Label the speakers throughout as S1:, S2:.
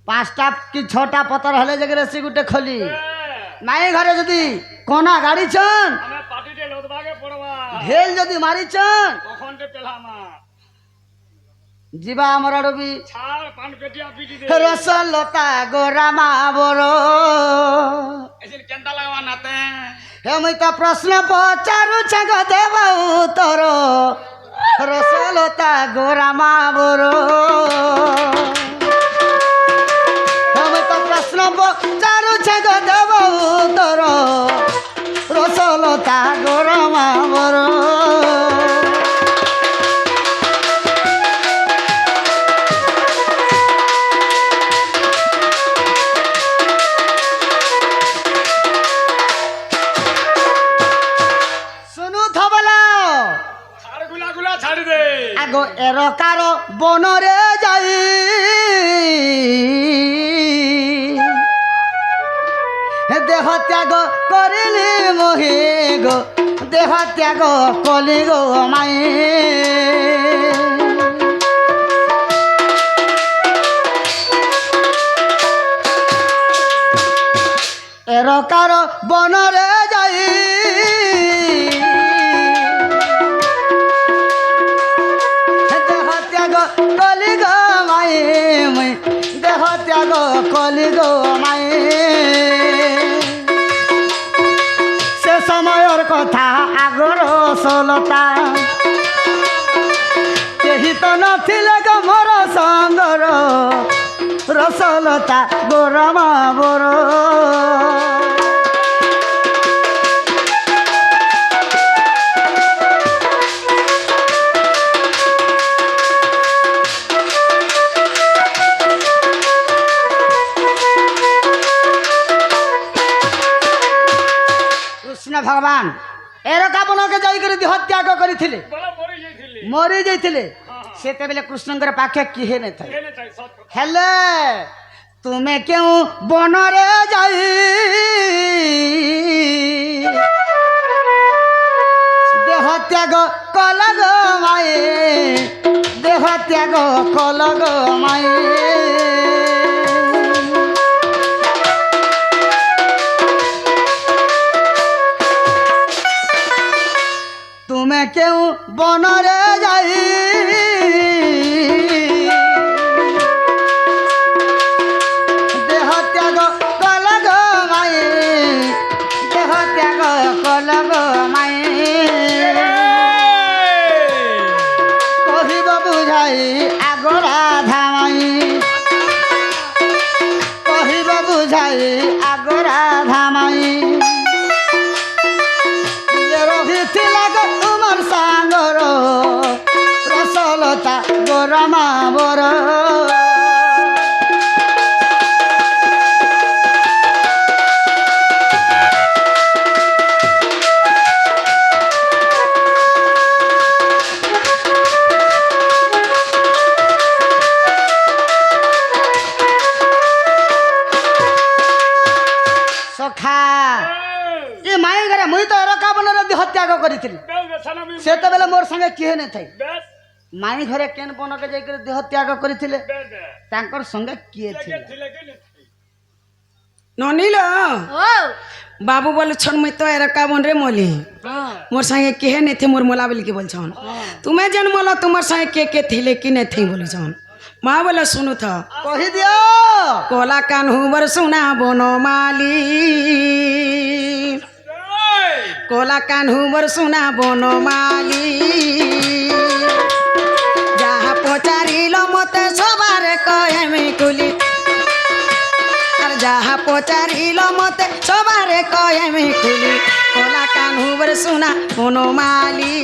S1: पाँचटा कि छटा पतर हेले जगह रसी गुटे खोली नाई घरे जदि कोना गाड़ी छन ढेल जदि मारी छन जीवा आमर आड़ भी रसलता गोरामा बरो हे मुई तो प्रश्न पचारू छग देव उत्तर रसलता गोरामा बरो हे मुई तो प्रश्न पचारू छग देव उत्तर रसलता गोरामा बरो एरकार बनरे जाई देह त्याग करिली मोहि गो देह त्याग कली गो माई एरकार बनरे जाई कली गो माई देह त्याग कली गो माई से समयर कथा आगर सलता केही तो नथिले गो मोर संगर रसलता गोरमा बरो भगवान एरका बन के जाइकर देह त्याग करथिले मरी जाइथिले सेते बेले कृष्णकर पाखे किहे न थाए हेले तुमे क्यों बन रे जाई देह त्याग कलग माई देह त्याग कलग माई तुम्हें क्यों बन रे जाई देह त्याग कलग माई देह त्याग कलग माई कहब बुझाई आगरा धामाई कहब बुझाई आगरा धामाई तुमर सांगर रसलता गोरमा बर सखा ये माई घरे मुई तो एरका बनर देह त्याग करिथिली सेते बेले मोर संगे किहे नै थाई माई घरे केन बन के जाई देह त्याग करिथिले तांकर संगे किए थिले
S2: ननीलो ओ बाबू बोले छन मुई तो एरका बन रे मोली मोर संगे किहे नै थे मोर मोला बोली के बोल छन तुम्हें जन मोला तुमर संगे के थिले कि नै थी बोली छन माँ बोले सुनु था
S1: कहि दियो
S2: कोला कान्हू बर सुना बोनो माली कोला कान्हू बर सुना बोनो माली जहाँ पचारिल मते सबारे कहेमी कुली और जहाँ पचारिल मते सबारे कहेमी कुली कोला कान्हू बर सुना बोनो माली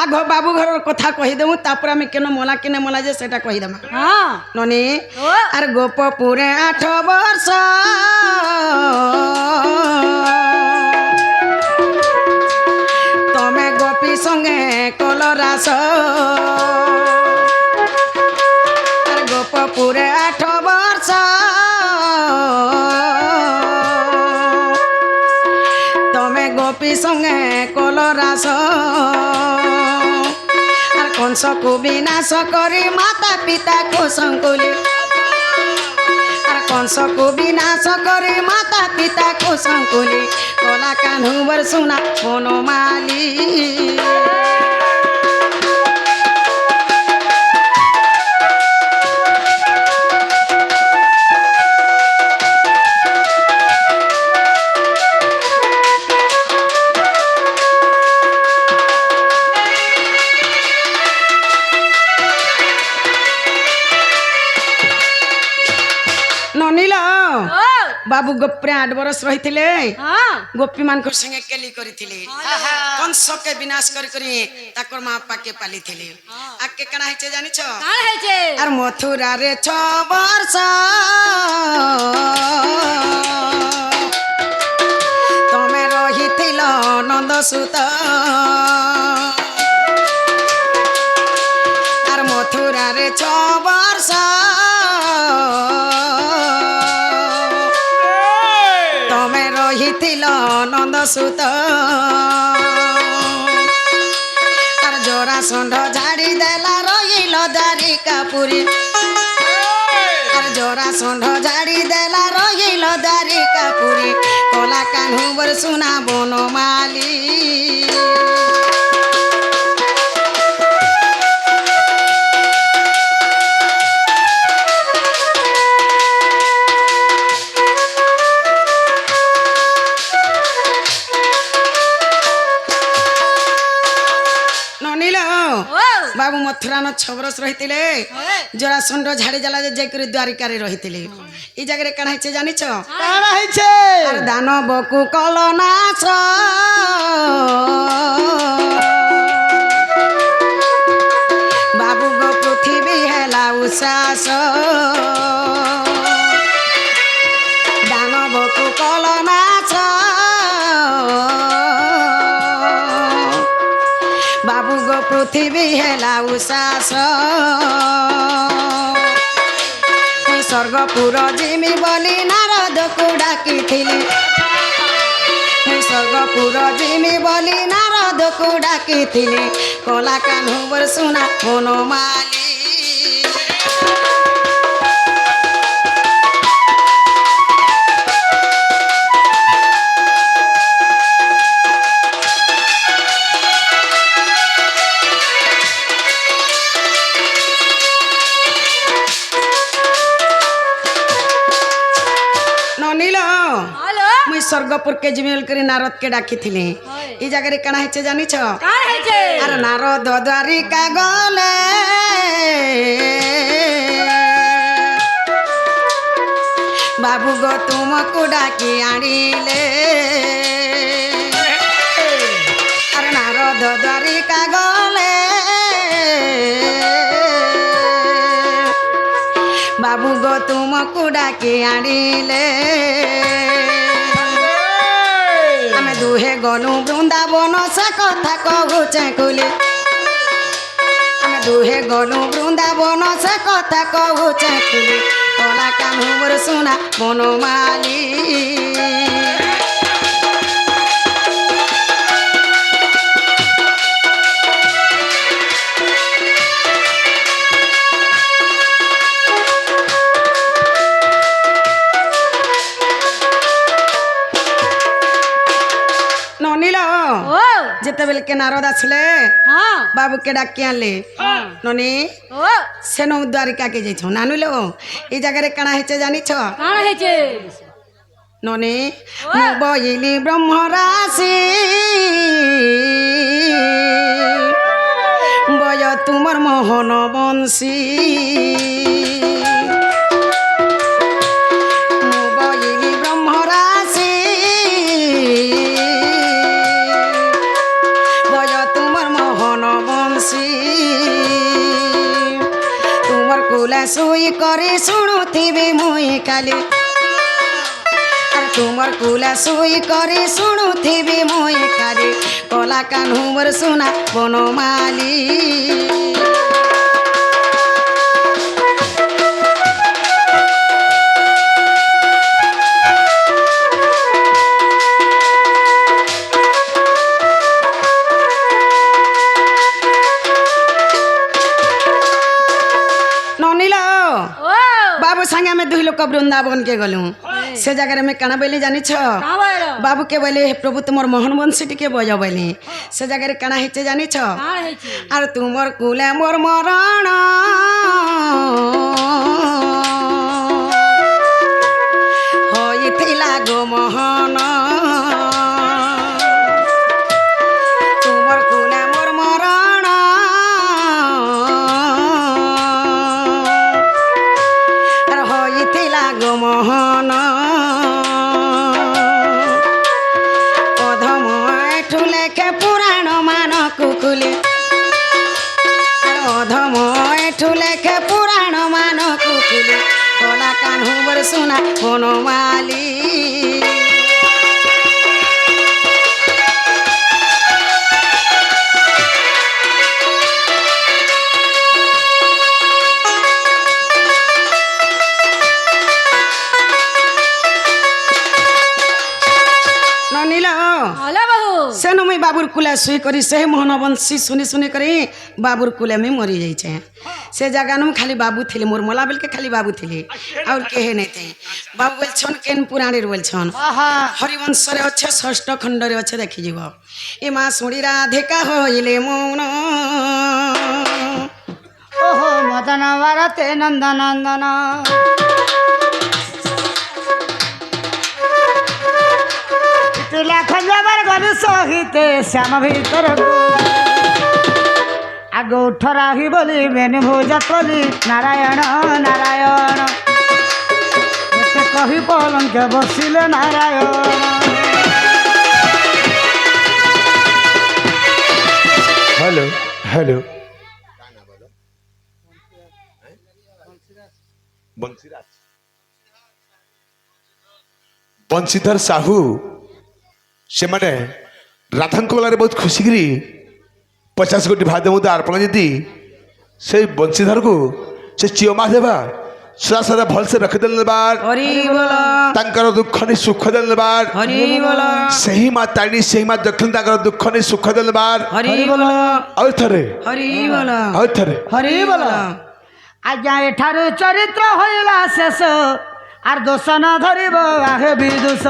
S2: आगो बाबू घर कथा कहीदेमु तापर आम केन मला केने मला जे सेटा कहीदेमा हाँ ननी आर गोपपुरे 8 वर्ष तमे गोपी संगे कलरास কংসকু বিনাশ করে মাতা পিতা কুশঙ্কুলি আর কংসকু বিনাশ করে মাতা পিতা কুশঙ্কুলি কলা কানু বরসুনা বনমালী ନନିଲ ବାବୁ ଗୋପରେ 8 ବରଷ ରହିଥିଲେ ଗୋପୀ ମାନଙ୍କ ସଂगे କେଲି କରିଥିଲେ କଂସକେ ବିନାଶ କରି କରି ତାକର ମା ପାକେ ପାଲିଥିଲେ ଆକେ କଣା ହେଇଛେ ଜାଣିଛ ଆର ମଥୁରାରେ 6 ବର୍ଷ ତମେ ରହିଥିଲ ନନ୍ଦସୁତ ଆର ମଥୁରାରେ 6 ବର୍ଷ ତମେ ରହିଥିଲ ନନ୍ଦସୁତ ଆର ଜରାସଣ୍ଢ ଝାଡ଼ି ଦେଲା ରହିଲ ଦ୍ୱାରିକାପୁରୀ ଆର ଜରାସଣ୍ଢ ଝାଡ଼ି ଦେଲା ରହିଲ ଦ୍ୱାରିକାପୁରୀ କଲା କାହ୍ନୁ ବରସୁନା ବନମାলী बाबू मथुरा न 6 बरस रही जरासंध झाड़ी जाला जाकर द्वारिका रही ई जगह कण है जानिछ दानव को कलनाश बाबू गो पृथ्वी हेला उषास दानव को कलनाश बाबू गो पृथ्वी हेला उषास स्वर्गपुर जिमी बोली नारद को डाकी स्वर्गपुर जिमी बोली नारद को डाकी कला कान्हू बरसुना बनमाली स्वर्गपुर के जिमेल करी नारद के डाकी थी ई जगह कणा है जानिछ अरे नारद द्वारिका गले बाबू गो तुमको डाकी आनिले अरे नारद द्वारिका गले बाबू गो तुमको डाकी आनिले आमे दुहे गनु वृंदावन से कथा कहू चाकुली आमे दुहे गनु वृंदावन से कथा कहू चाकुली कला कान्हू बरसुना बनमाली जिते बेल के नारद आसले बाबू के डाकी आनले ननी सेनो द्वारिका के जाइछो नानुलो ई जगह कणा हेचे जानिछ ननी बइली ब्रह्मराशि बय तुमर मोहन बंशी सुई करे शुणुथिबी मुई काली तुमर कुला सुई करे शुणुथिबी मुई काली कला कान्हू बरसुना बनमाली संगे में दुई लोग वृंदावन के गलू से जगह में कणा बोली जानी छ बाबू के बोले प्रभु तुमर मोहन बंशी टिके बजा बोली से जगह कणा हेचे जानी छ आर तुमर कुले मोर मरण होइथिला गो मोहन तुमर कुले मोर मरण आर होइथिला गो मोहन अधम एठु लेखे पुराण मान कुकुली अधम एठु लेखे पुराण मान कुकुली कोला कान्हू बर सुना बनमाली सेनु मुई बाबुर कुले सुई करी से मोहन बंशी सुनी सुनी करी बाबुर कुले में मरी जाइछे से जगह नु खाली बाबू थिले मोर मला बेल के खाली बाबू थिले और केहे नै थे बाबू बोल छन केन पुराणी बोल छन हरिवंश रे अच्छे षष्ठ खंड रे अच्छे देखि जीव ए मां सुणी राधिका होइले मौन
S1: ओहो मदन वरते नंदनंदन लाख जबर गलु सहिते श्याम भीतर आग उठराही बोली बेनु भोज कली नारायण नारायण एते कही पलंक बसिले नारायण
S3: हेलो हेलो बंशीधर साहू से माने राधांक बेलार बहुत खुशी करी 50 कोटी भाद्य मुद्दा अर्पण जी से बंशीधर को से चिओमा देवा सदा सदा भल से रखिदेल बार
S2: हरि बोल
S3: तांकर दुख नि सुख देल बार
S2: हरि बोल
S3: सही मां ताणी सही मां दक्षिण तांकर दुख नि सुख देल बार
S2: हरि बोल
S3: और थरे
S2: हरि बोल
S3: और थरे
S1: हरि बोल आज्ञा एठारु चरित्र होइला शेष आर दोष न धरिब आहे विदुष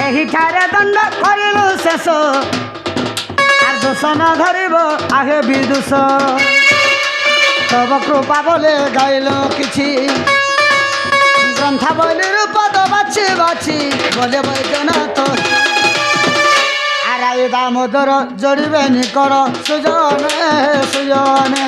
S1: एहिठारे दंड करिलु शेष आर दोष न धरिब आहे विदुष तब कृपा बोले गाइल किछि ग्रंथावली रूपद बाछि बाछि बोले बैद्यनाथ आराई दामोदर जोड़िबे निकर सुजने सुजने